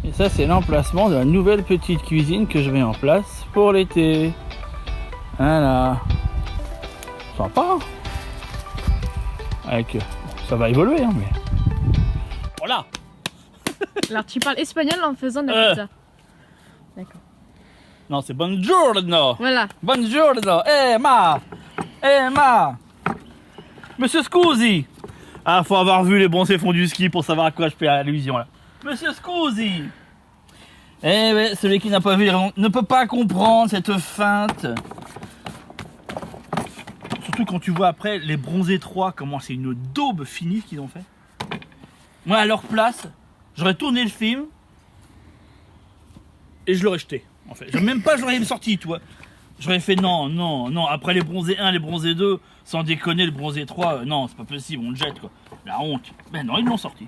Et ça, c'est l'emplacement de la nouvelle petite cuisine que je mets en place pour l'été. Voilà. Sympa. Hein. Avec, ça va évoluer, hein, mais... Voilà. Alors tu parles espagnol en faisant de la pizza. D'accord. Non, c'est buongiorno. Voilà. Buongiorno. Monsieur Scusi. Ah, faut avoir vu les bronzés fonds du ski pour savoir à quoi je fais allusion là. Monsieur Scusi. Eh ouais, celui qui n'a pas vu ne peut pas comprendre cette feinte. Surtout quand tu vois après les bronzés 3, comment c'est une daube finie qu'ils ont fait. Moi à leur place, j'aurais tourné le film et je l'aurais jeté. En fait, même pas j'aurais sorti, tu vois. J'aurais fait non. Après les bronzés 1, les bronzés 2, sans déconner, le bronzé 3, non, c'est pas possible, on le jette quoi. La honte. Ben non, ils l'ont sorti.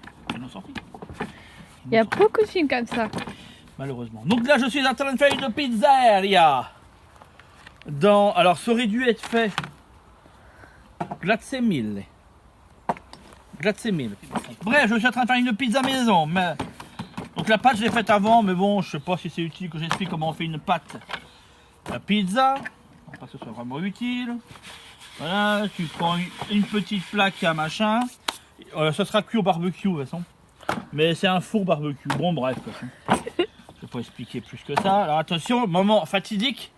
Il y a beaucoup de films comme ça. Malheureusement. Donc là, je suis en train de faire une pizzeria. Alors, ça aurait dû être fait. Grazie mille. Bref, je suis en train de faire une pizza maison. Mais... Donc la pâte, je l'ai faite avant, mais bon, je sais pas si c'est utile que j'explique comment on fait une pâte. La pizza, pas que ce soit vraiment utile. Voilà, tu prends une petite plaque à machin. Ça sera cuit au barbecue de toute façon. Mais c'est un four barbecue. Bon, bref, de toute façon. Je vais pas expliquer plus que ça. Alors attention, moment fatidique.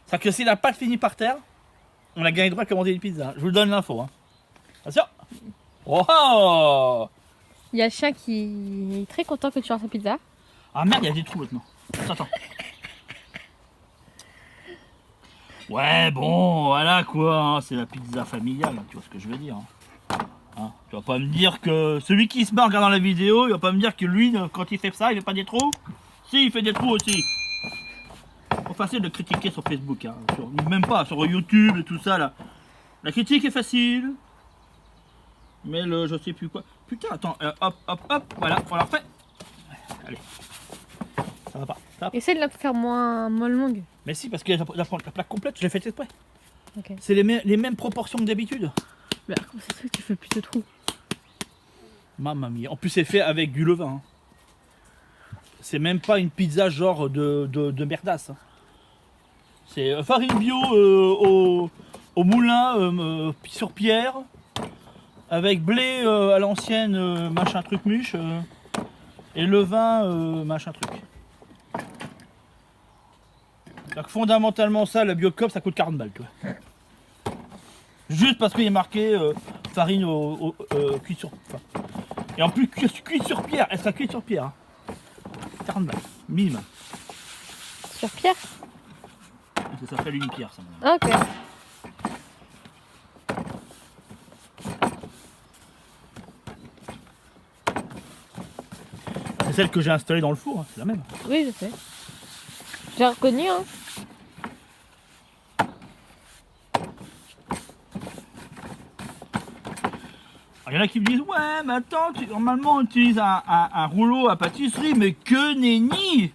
C'est que si la pâte finit par terre, on a gagné le droit de commander une pizza. Je vous donne l'info. Hein. Attention. Oh! Il y a le chien qui est très content que tu fasses sa pizza. Ah merde, il y a des trous maintenant. Attends. Ouais, bon, voilà quoi. Hein, c'est la pizza familiale, tu vois ce que je veux dire. Hein, tu vas pas me dire que celui qui se marre en regardant la vidéo, il va pas me dire que lui, quand il fait ça, il fait pas des trous. Si, il fait des trous aussi. Trop facile de critiquer sur Facebook, hein, même pas sur YouTube et tout ça là. La critique est facile, mais le je sais plus quoi. Putain, attends, hop, voilà, on la refait. Allez, ça va pas. Ça va pas. Essaye de la faire moins longue. Mais si, parce que la plaque complète, je l'ai faite exprès. Okay. C'est les mêmes proportions que d'habitude. Mais comment c'est ça que tu fais plus de trous? Mamma mia. En plus, c'est fait avec du levain. Hein. C'est même pas une pizza genre de merdasse. Hein. C'est farine bio au moulin sur pierre, avec blé à l'ancienne machin truc muche, et levain machin truc. Donc fondamentalement ça, la Biocop, ça coûte 40 balles. Tu vois. Juste parce qu'il est marqué farine cuite sur... et en plus cuite sur pierre, elle sera cuite sur pierre. Hein. 40 balles, minimum. Sur pierre? Ça s'appelle une pierre, ça. Ah, ok. C'est celle que j'ai installée dans le four, hein, c'est la même. Oui, je sais. J'ai reconnu, hein. Il y en a qui me disent ouais mais attends, normalement on utilise un rouleau à pâtisserie, mais que nenni.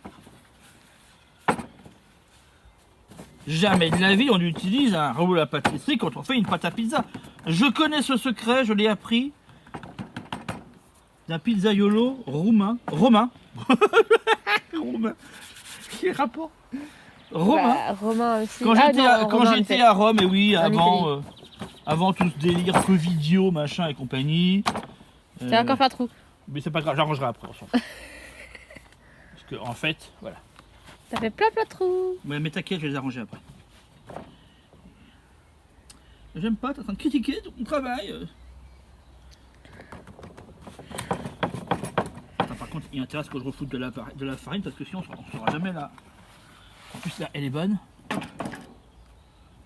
Jamais de la vie on utilise un rouleau à pâtisserie quand on fait une pâte à pizza. Je connais ce secret, je l'ai appris d'un pizzaiolo romain. Romain. Quel rapport? Romain. Bah, Romain aussi. Quand j'étais à Rome, et oui, avant tout ce délire Covidio, machin et compagnie. C'est encore pas trop. Mais c'est pas grave, j'arrangerai après. On s'en fout. Parce que en fait, voilà. Ça fait plein de trous. Ouais, mais t'inquiète, je vais les arranger après. J'aime pas, t'es en train de critiquer ton travail. Attends, par contre, il intéresse que je refoute de la farine parce que sinon on saura jamais là. En plus là, elle est bonne.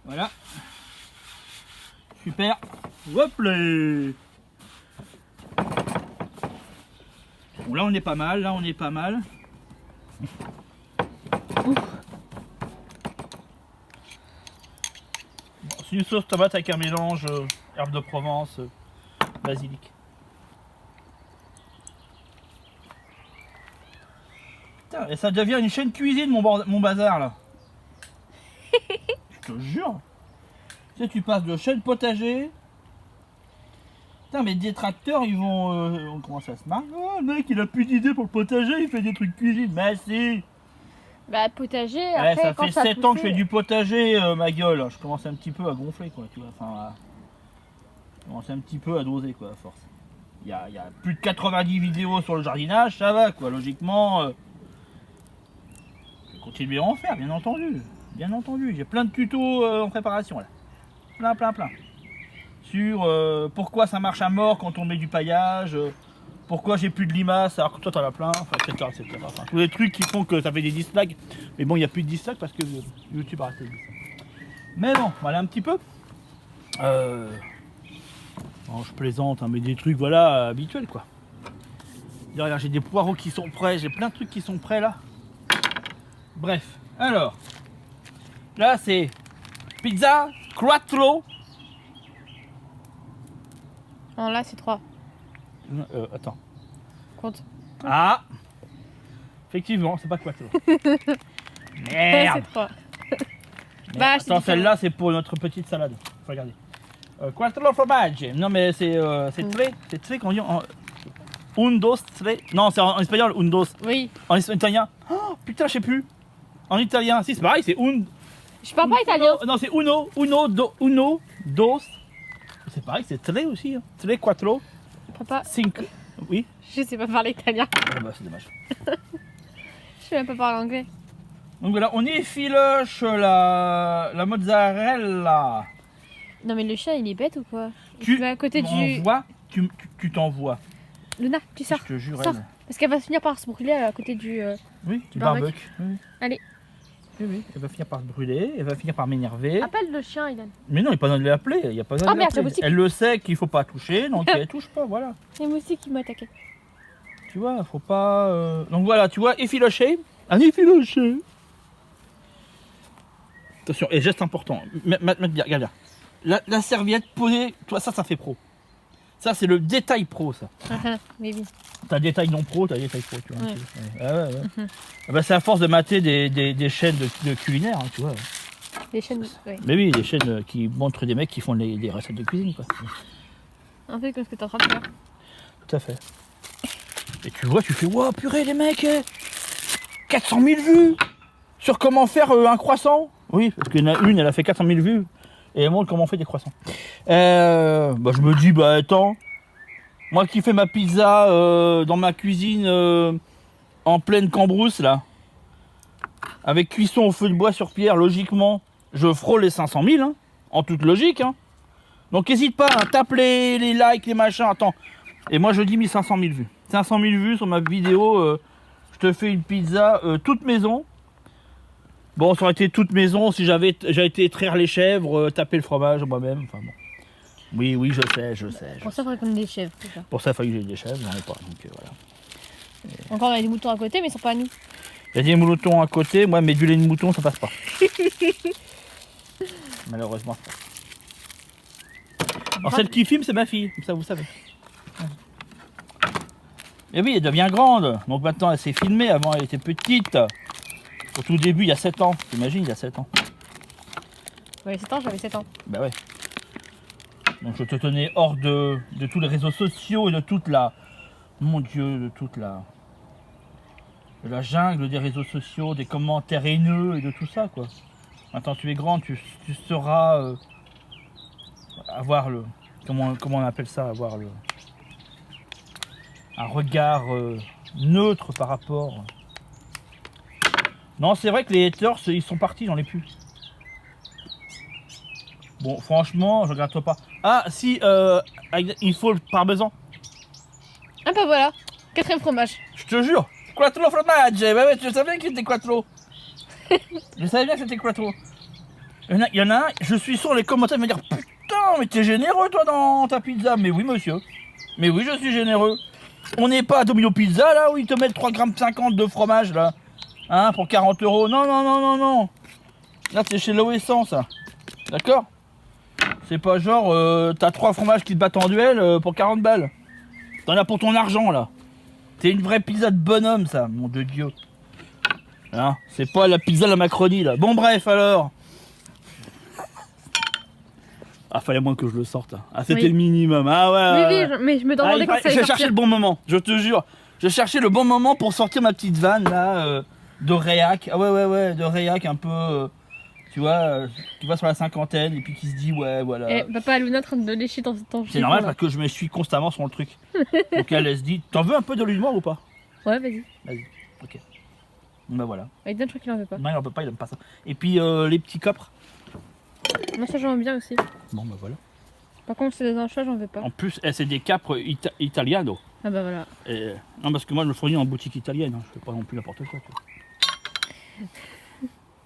Voilà. Super. Hop là. Bon, là on est pas mal, C'est une sauce tomate avec un mélange herbe de Provence, basilic. Putain, et ça devient une chaîne cuisine mon bazar là. Je te jure. Tu sais, tu passes de chaîne potager, Putain, mes détracteurs, ils vont on commence à se marrer. Oh, le mec, il a plus d'idées pour le potager, il fait des trucs cuisine. Mais si. Bah, potager, Ouais, après, ça quand fait ça 7 ans que je fais du potager, ma gueule. Je commence un petit peu à gonfler, quoi, tu vois. Enfin, je commence un petit peu à doser, quoi, à force. Il y a plus de 90 vidéos sur le jardinage, ça va, quoi. Logiquement, je vais continuer à en faire, bien entendu. Bien entendu, j'ai plein de tutos en préparation, là. Plein. Sur pourquoi ça marche à mort quand on met du paillage, pourquoi j'ai plus de limaces alors que toi t'en as plein, enfin, etc. Enfin, tous les trucs qui font que ça fait des dislikes. Mais bon, il n'y a plus de dislikes parce que YouTube a arrêté de dire ça. Mais bon, voilà un petit peu. Bon, je plaisante, hein, mais des trucs voilà habituels quoi. Derrière, j'ai des poireaux qui sont prêts, j'ai plein de trucs qui sont prêts là. Bref, alors là c'est pizza quattro. Non, là, c'est 3. Attends. Compte. Ah, effectivement, c'est pas quattro. Ouais, Merde. c'est 3. Mais Bah, attends, celle-là c'est pour notre petite salade. Faut regarder. Quattro formaggi. Non mais c'est très qu'on dit en un, dos, tre. Non, c'est en espagnol un, dos. Oui. En italien. Oh, putain, je sais plus. En italien, si c'est pareil, c'est un. Je parle pas italien. Non, c'est uno, dos. C'est pareil, c'est tre aussi. Hein. Tre, quattro, Papa, cinq. Oui. je sais pas parler italien. Ah bah c'est dommage. Je sais même pas parler anglais. Donc voilà, on effiloche la mozzarella. Non, mais le chat, il est bête ou quoi? Tu vas à côté du. m'envoies, tu t'envoies. Luna, tu sors. Je te jure. Sors. Elle. Parce qu'elle va finir par se brûler à côté du. Oui, du barbecue. barbecue. Oui. Allez. Oui, elle va finir par se brûler, elle va finir par m'énerver. Appelle le chien, Ilan. Mais non, il n'y a pas besoin de l'appeler, il n'y a pas besoin Ah de merde, l'appeler. c'est moustique. Elle le sait qu'il faut pas toucher, donc elle touche pas, voilà. C'est Moussi qui m'a attaqué. Tu vois, faut pas... Donc voilà, tu vois, effiloché. Un effiloché. Attention, et geste important. Regarde bien. La serviette posée, toi ça fait pro. Ça c'est le détail pro, ça. Mais oui. T'as détail non pro, t'as détail pro, tu vois. Ouais. Ouais. Ah bah, c'est à force de mater des chaînes de culinaires, hein, tu vois. Les chaînes. Ouais. Mais oui, des chaînes qui montrent des mecs qui font des recettes de cuisine, quoi. Un peu comme ce que t'es en train de faire. Tout à fait. Et tu vois, tu fais, wow, purée les mecs, 400 000 vues sur comment faire un croissant. Oui, parce qu'il y en a une, elle a fait 400 000 vues et elle montre comment on fait des croissants. Bah, je me dis, bah attends, moi qui fais ma pizza dans ma cuisine en pleine cambrousse là, avec cuisson au feu de bois sur pierre, logiquement, je frôle les 500 000, hein, en toute logique. Hein. Donc n'hésite pas, hein, tape les likes, les machins, attends. Et moi je dis 1500 000 vues. 500 000 vues sur ma vidéo, je te fais une pizza toute maison. Bon, ça aurait été toute maison si j'avais été traire les chèvres, taper le fromage moi-même. Enfin bon. Oui, je sais. Pour ça, il faudrait qu'on ait des chèvres. C'est ça. Pour ça, il fallait que j'ai des chèvres, j'en ai pas. Donc voilà. Encore, on a des moutons à côté, mais ils sont pas à nous. Il y a des moutons à côté, moi, mais du lait de mouton, ça passe pas. Malheureusement. Alors, celle qui filme, c'est ma fille, comme ça vous savez. Et oui, elle devient grande. Donc maintenant, elle s'est filmée. Avant, elle était petite. Au tout début, il y a 7 ans. T'imagines, il y a 7 ans. Ouais, 7 ans, j'avais 7 ans. Bah ouais. Donc je te tenais hors de tous les réseaux sociaux et de toute la... Mon Dieu, de toute la jungle des réseaux sociaux, des commentaires haineux et de tout ça, quoi. Maintenant, tu es grande, tu sauras avoir le... Comment on appelle ça? Avoir le... Un regard neutre par rapport... Non, c'est vrai que les haters, ils sont partis, j'en ai plus. Bon, franchement, je regarde pas. Ah, si, il faut le parmesan. Ah bah voilà, 4ème fromage. Je te jure. Quattro formaggi. Bah ouais, je savais que c'était quattro. Je savais bien que c'était quattro. Il y en a un, je suis sûr, les commentaires vont me dire, putain, mais t'es généreux toi dans ta pizza. Mais oui, monsieur. Mais oui, je suis généreux. On n'est pas à Domino Pizza là où ils te mettent 3,50 g de fromage là. Hein, pour 40 €. Non. Là, c'est chez l'OS100 ça. D'accord? C'est pas genre, t'as 3 fromages qui te battent en duel pour 40 balles. T'en as pour ton argent là. C'est une vraie pizza de bonhomme ça, mon de Dieu. Hein, c'est pas la pizza de la Macronie là. Bon bref alors. Ah, fallait moins que je le sorte. Ah, c'était Oui. le minimum. Ah ouais. Oui, mais je me demandais quand ça allait je cherchais sortir. le bon moment, je te jure. Je cherchais le bon moment pour sortir ma petite vanne là de réac. Ah ouais, de réac un peu. Tu vois, qui va sur la cinquantaine et puis qui se dit ouais voilà. Eh, papa Luna en train de lécher dans ton C'est normal parce que je me suis constamment sur le truc. Donc elle se dit, t'en veux un peu de l'huile noire ou pas? Ouais, vas-y. Vas-y, ok. Bah voilà. Aiden, je crois qu'il en veut pas. Non, il en peut pas, il aime pas ça. Et puis les petits coffres. Moi, ça, j'en veux bien aussi. Bon bah voilà. Par contre, c'est des anchois, j'en veux pas. En plus, c'est des capres italiano. Ah bah voilà. Et, non, parce que moi je me fournis en boutique italienne, hein. Je fais pas non plus n'importe quoi.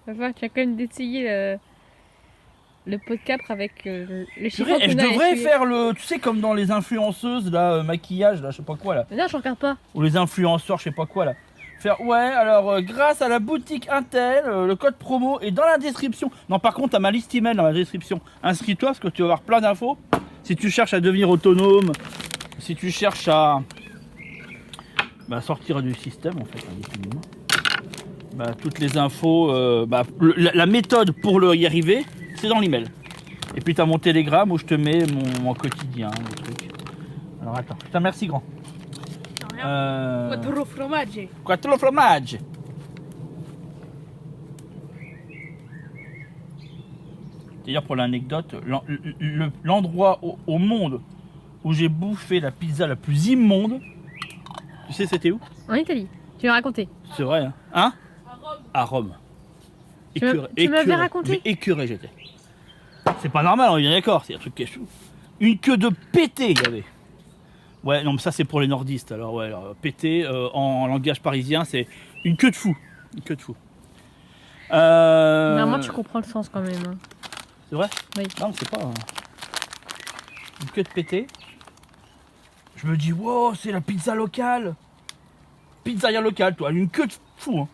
Papa, tu as quand même essayé le pot de capre avec le chiffon Purée, je qu'on a devrais essuyé. faire le. Tu sais, comme dans les influenceuses, là, maquillage, là, je sais pas quoi, là. Mais là, je regarde pas. Ou les influenceurs, je sais pas quoi, là. Faire, ouais, alors, grâce à la boutique Intel, le code promo est dans la description. Non, par contre, t'as ma liste email dans la description. Inscris-toi parce que tu vas avoir plein d'infos. Si tu cherches à devenir autonome, si tu cherches à sortir du système, en fait, indéfiniment. Toutes les infos, la méthode pour y arriver, c'est dans l'email. Et puis t'as mon télégramme où je te mets mon quotidien, le truc. Alors attends, je te remercie grand. Quattro formaggi. Quattro formaggi. D'ailleurs pour l'anecdote, l'endroit au monde où j'ai bouffé la pizza la plus immonde, tu sais c'était où? En Italie. Tu m'as raconté. C'est vrai, hein? Hein? À Rome. Tu m'avais raconté? Mais écœuré j'étais. C'est pas normal, on est bien d'accord, c'est un truc qui est chou. Une queue de pété, il y avait. Ouais, non, mais ça c'est pour les nordistes. Alors, ouais, pété en langage parisien, c'est une queue de fou. Une queue de fou. Normalement, tu comprends le sens quand même. Hein. C'est vrai? Oui. Non, c'est pas. Une queue de pété. Je me dis, wow, c'est la pizza locale. Pizzeria locale, toi, une queue de fou. Hein.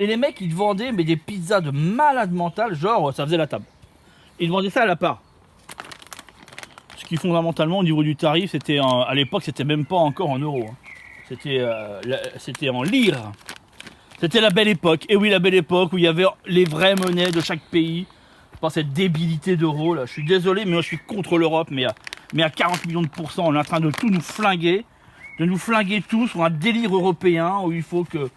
Et les mecs, ils te vendaient mais des pizzas de malade mental, genre, ça faisait la table. Ils te vendaient ça à la part. Ce qui fondamentalement au niveau du tarif, c'était à l'époque, c'était même pas encore en euros. Hein. C'était en lire. C'était la belle époque. Et oui, la belle époque où il y avait les vraies monnaies de chaque pays. Pas cette débilité d'euros là. Je suis désolé, mais moi je suis contre l'Europe, mais à 40 millions de pourcents, on est en train de tout nous flinguer. De nous flinguer tous sur un délire européen où il faut que.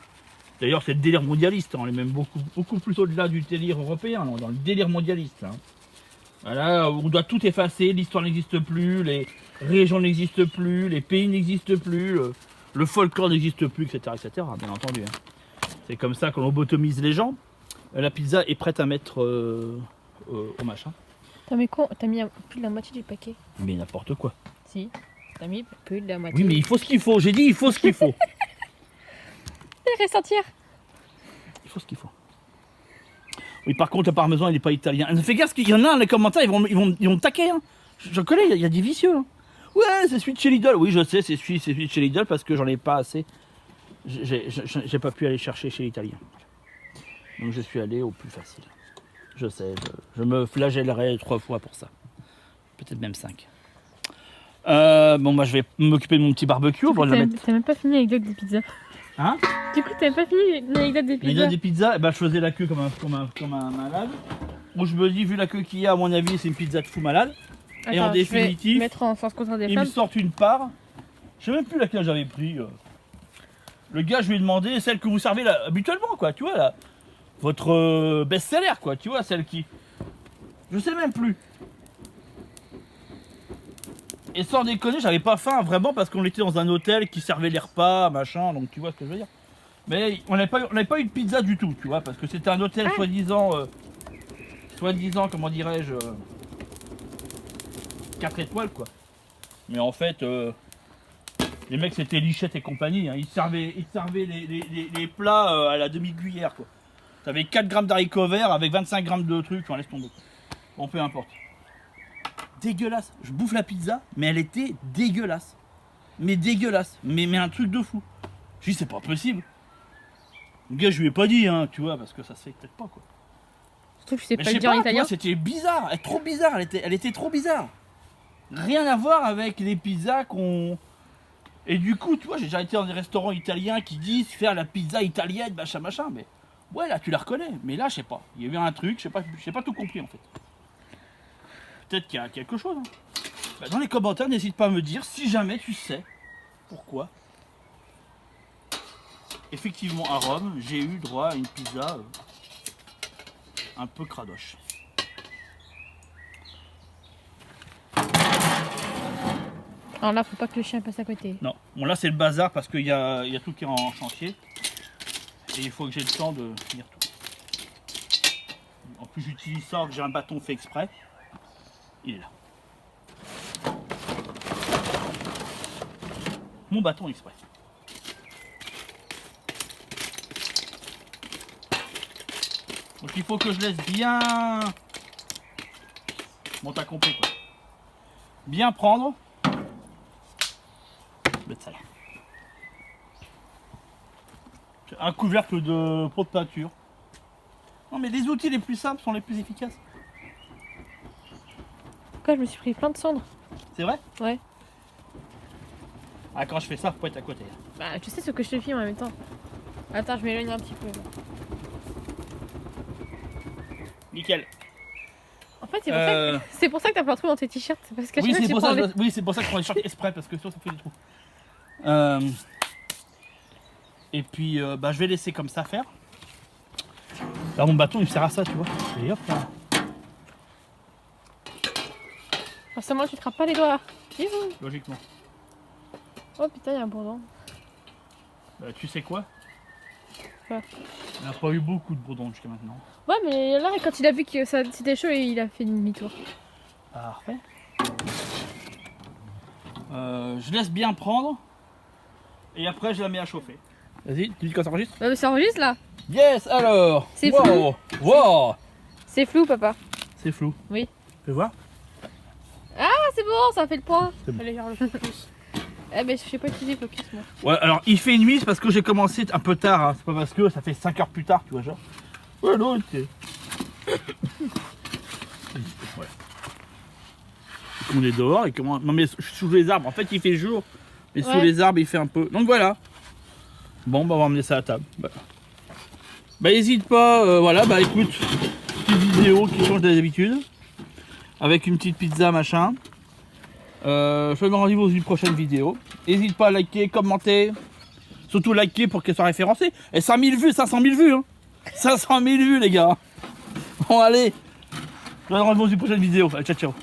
D'ailleurs, c'est le délire mondialiste. Hein. On est même beaucoup plus au-delà du délire européen, non, dans le délire mondialiste. Hein. Voilà, on doit tout effacer, l'histoire n'existe plus, les régions n'existent plus, les pays n'existent plus, le folklore n'existe plus, etc., etc. Bien entendu. Hein. C'est comme ça qu'on lobotomise les gens. La pizza est prête à mettre au machin. T'as mis quoi? T'as mis plus de la moitié du paquet. Mais n'importe quoi. Si. T'as mis plus de la moitié. Oui, mais il faut ce qu'il faut. J'ai dit, il faut ce qu'il faut. Fais ressentir. Il faut ce qu'il faut. Oui, par contre, le parmesan, il n'est pas italien. Fais gaffe, qu'il y en a dans les commentaires, ils vont taquer. Hein. Je connais, il y a des vicieux. Hein. Ouais, c'est celui de chez Lidl. Oui, je sais, c'est celui de chez Lidl parce que j'en ai pas assez. J'ai pas pu aller chercher chez l'italien. Donc je suis allé au plus facile. Je sais, je me flagellerai 3 fois pour ça. Peut-être même 5. Bon, je vais m'occuper de mon petit barbecue. Bon, T'as même pas fini l'anecdote des pizzas. Hein? Du coup, t'as pas fini l'anecdote des pizzas. L'anecdote des pizzas, je faisais la queue comme un malade. Où je me dis, vu la queue qu'il y a, à mon avis, c'est une pizza de fou malade. Et en définitif, je vais mettre en sens contre des ils me femmes. sortent une part. Je sais même plus laquelle j'avais pris. Le gars, je lui ai demandé celle que vous servez là, habituellement, quoi. Tu vois, là. Votre best-seller, quoi. Tu vois, celle qui. Je sais même plus. Et sans déconner, j'avais pas faim vraiment parce qu'on était dans un hôtel qui servait les repas, machin. Donc tu vois ce que je veux dire. Mais on n'avait pas eu de pizza du tout, tu vois, parce que c'était un hôtel soi-disant, comment dirais-je, 4 étoiles, quoi. Mais en fait, les mecs c'était Lichette et compagnie, hein. Ils servaient les plats à la demi-cuillère, quoi. T'avais 4 grammes d'haricots verts avec 25 grammes de trucs, on laisse tomber. Bon, peu importe. Dégueulasse. Je bouffe la pizza, mais elle était dégueulasse. Mais dégueulasse. Mais un truc de fou. Je dis, c'est pas possible. Le gars, je lui ai pas dit, hein, tu vois, parce que ça se fait peut-être pas, quoi. Surtout que je sais Mais pas je le sais dire en pas, tu italien. vois, c'était bizarre. Elle est trop bizarre. Elle était trop bizarre. Rien à voir avec les pizzas qu'on. Et du coup, tu vois, j'ai déjà été dans des restaurants italiens qui disent faire la pizza italienne, machin. Mais ouais, là, tu la reconnais. Mais là, je sais pas. Il y a eu un truc, j'ai pas tout compris en fait. peut-être qu'il y a quelque chose. Hein. Bah, dans les commentaires, n'hésite pas à me dire si jamais tu sais pourquoi. Effectivement, à Rome, j'ai eu droit à une pizza un peu cradoche. Alors là, faut pas que le chien passe à côté. Non, bon là c'est le bazar parce qu'il y a tout qui est en chantier. Et il faut que j'ai le temps de finir tout. En plus j'utilise ça, j'ai un bâton fait exprès. Il est là. Mon bâton exprès. Donc il faut que je laisse bien... Bon t'as compris quoi. Bien prendre. Mettre ça là. Un couvercle de pot de peinture. Non mais les outils les plus simples sont les plus efficaces. Pourquoi je me suis pris plein de cendres? C'est vrai? Ouais. Ah quand je fais ça, faut pas être à côté. Là. Bah, tu sais ce que je te filme en même temps. Attends, je m'éloigne un petit peu. Là. Nickel. En fait, c'est pour ça que t'as pas un trou dans tes t-shirts. C'est parce que Oui, c'est pour ça, les... oui, c'est pour ça que je prends les shorts exprès parce que sinon ça fait des trous. Et puis bah, je vais laisser comme ça faire. Là mon bâton il me sert à ça, tu vois. Et hop là. Forcément, tu te rappes pas les doigts. Youhou. Logiquement. Oh putain, il y a un bourdon. Tu sais quoi? Quoi? Il n'y a pas eu beaucoup de bourdons jusqu'à maintenant. Ouais, mais là, quand il a vu que ça c'était chaud, il a fait demi-tour. Parfait. Je laisse bien prendre. Et après je la mets à chauffer. Vas-y, tu dis quand ça enregistre? Mais ça enregistre là. Yes, alors. C'est wow. Wow. C'est flou, papa. C'est flou. Oui. Tu veux voir? Ah, c'est bon, ça fait le point. C'est bon. Allez, genre le focus. Eh ben, je sais pas utiliser focus, moi. Ouais, alors il fait nuit, c'est parce que j'ai commencé un peu tard. Hein. C'est pas parce que ça fait 5 heures plus tard, tu vois, genre. Ouais, non, c'est. Ouais. On est dehors et comment. Non, mais sous les arbres, en fait, il fait jour. Mais sous Ouais. les arbres, il fait un peu. Donc voilà. Bon, bah, on va emmener ça à table. Voilà. Bah, n'hésite pas. Voilà, bah, écoute, petite vidéo qui change des habitudes. Avec une petite pizza, machin. Je te donne rendez-vous dans une prochaine vidéo. N'hésite pas à liker, commenter. Surtout liker pour qu'elle soit référencée. Et 5000 vues, 500 000 vues. Hein. 500 000 vues, les gars. Bon, allez. Je te donne rendez-vous dans une prochaine vidéo. Allez, ciao, ciao.